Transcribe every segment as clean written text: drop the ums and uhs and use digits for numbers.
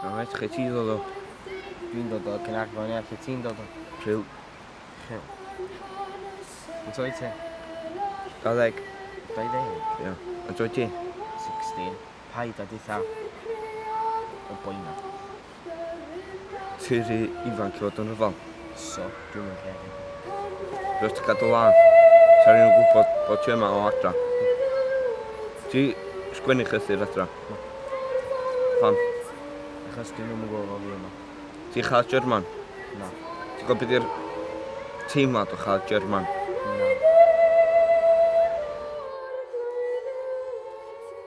Mae'n chi ti ddod o. Dwi'n dod o, cyn agor ni, lle ti'n dod o. Rhyw. Yn toi ti? 20. 20? Ia. Yn toi ti? 16. Paid a ditha. Y boi na. Ti'n rhy ifanc i fod yn Rhyfel. So, dwi'n mynd credu. Rwy'n ti gadw lan. Sa rhywun yn gwybod bod ti yma o adra. Ti sgwennu llythyr adra? Pam? Achos dwi'n mynd gwybod o fi yma. Ti chael German? Na. Ti'n gwybod beth yw'r teimlad o chael German? Na.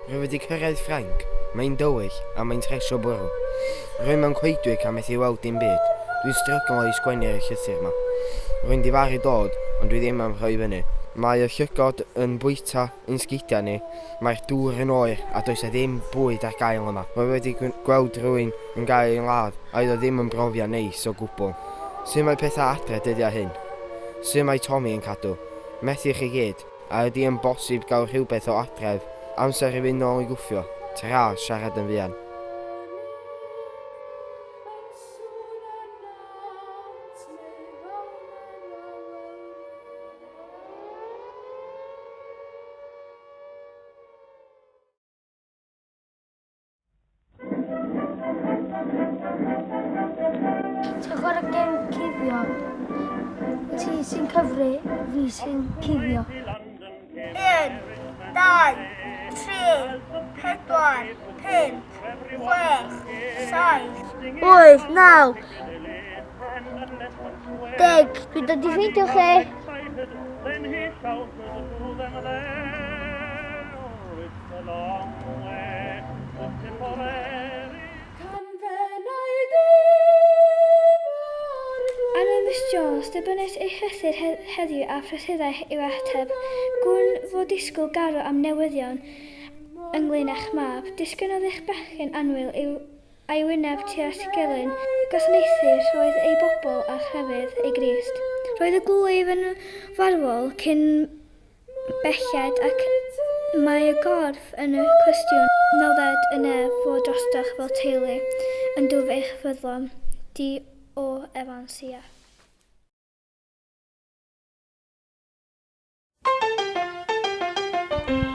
Rwy wedi cyrraedd Ffrainc. Mae'n dywyll a mae'n tresio bwrw. Rwy mewn coedwig a methu weld dim byd. Dwi'n strygol i sgwennu'r llythyr yma. Rwy'n difaru dod, ond dwi ddim am rhoi fyny. Mae y llygod yn bwyta ein sgidiau ni. Mae'r dŵr yn oer a does e ddim bwyd ar gael yma. Rwy wedi gweld rhywun yn gael ein ladd a oedd o ddim yn brofiad neis o gwbl. Sut mae pethau adre dyddiau hyn? Sut mae Tommy yn cadw? Methu chi gyd, a ydy yn bosib gael rhywbeth o adref. Amser i fynd nôl i gwffio. Tra siarad yn fuan. Ti'n chwarae gem cifio? Ti sy'n cyfri, fi sy'n cifio. 1, 2, 3, 4, 5, 6, 7, 8, 9, 10. Dwi'n dod i ffeindio chi. Anna Miss Jones, dibynais eich llythyr heddiw a phrysurdau i'w ateb. Gwn fod disgwyl garw am newyddion ynglyn â'ch mab. Disgynodd eich bechgyn anwyl a'i wyneb tua'r gelyn. Gwasanaethir roedd ei bobl a chrefydd ei grist. Roedd y glwyf yn farwol cyn belled ac mae y gorff yn y cwestiwn nawdded yn fod drostoch fel teulu yn dwf eich fyddlon. Di o Efansia.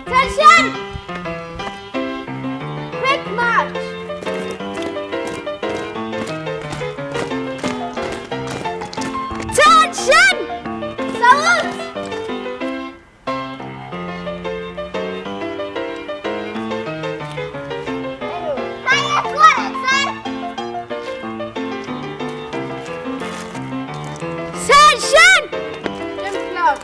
Attention! Quick march! Attention! Salute! Attention! Jump clock.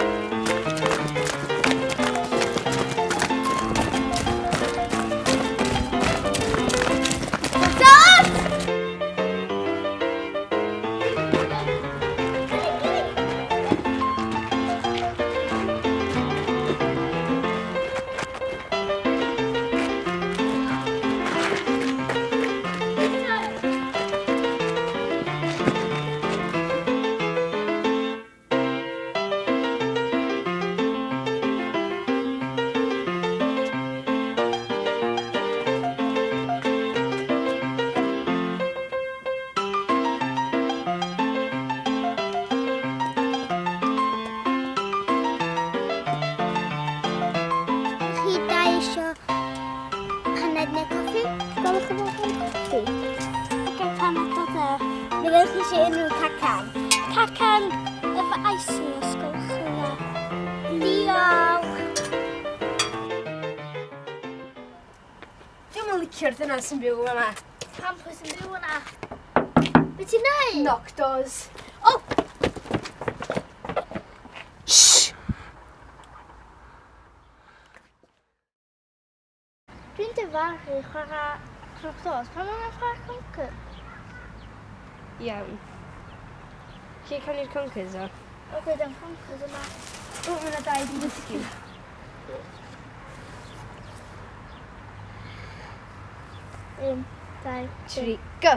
Byddech chi eisiau unrhyw cacan? Cacan efo icing os gwelwch chi dda. Diolch! Dwi'n yn licio'r ddynas sy'n byw yma. Pam pwy sy'n byw yna? Be ti'n neud? Knock doors. O! Dwi'n difaru chwarae knock doors. Pam mae'n chwarae conker? Iawn. Chi cael i'r conkers o? Oce, dan conkers yma. O, mae yna dau di ddysgu. 1, 2, 3, go!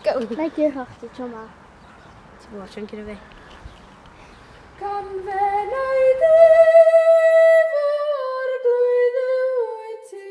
Go! Na i gyrcho chdi tro ma. Ti'n bod watching gyda fi? Canfennau ddifar blwydd y wyt ti,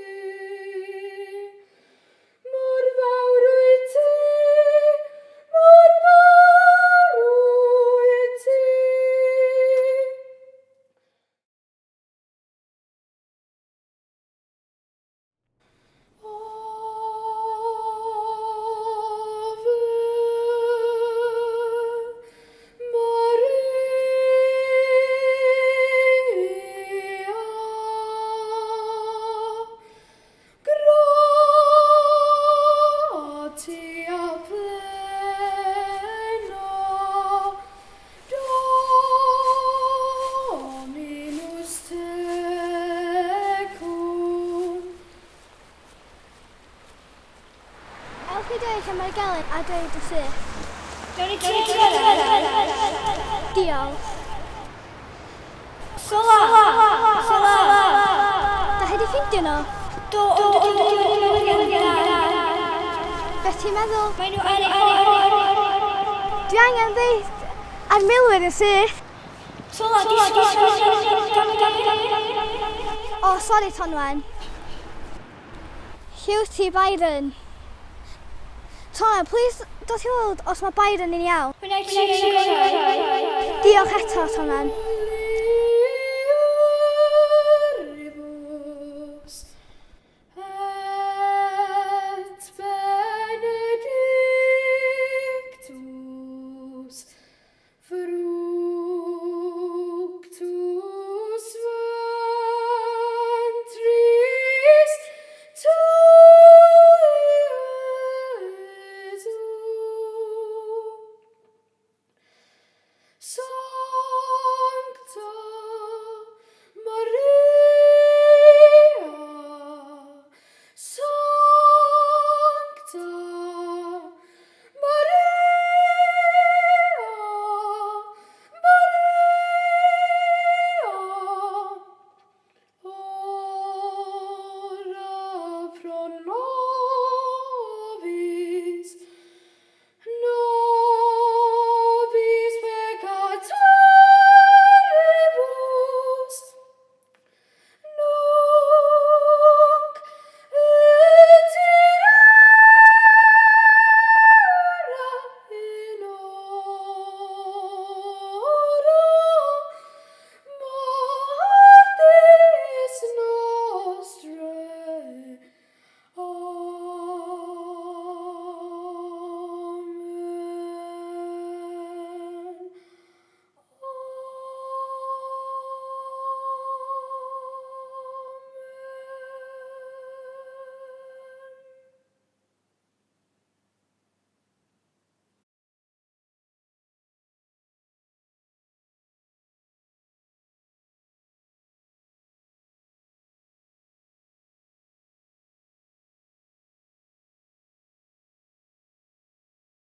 peidio eich am ar galen a dweud y syth. Gawn ni ti'n Diolch. Sola! Da chi di ffindio nhw? Do, Beth ti'n meddwl? Mae nhw ar ei ffordd. Dwi angen ddeud ar milwyr y syth. Sola, O, sori Tonwen. Hugh T. Byron. Tonwen, please dod i weld os mae Byron yn iawn. Diolch. Diolch eto, Tonwen.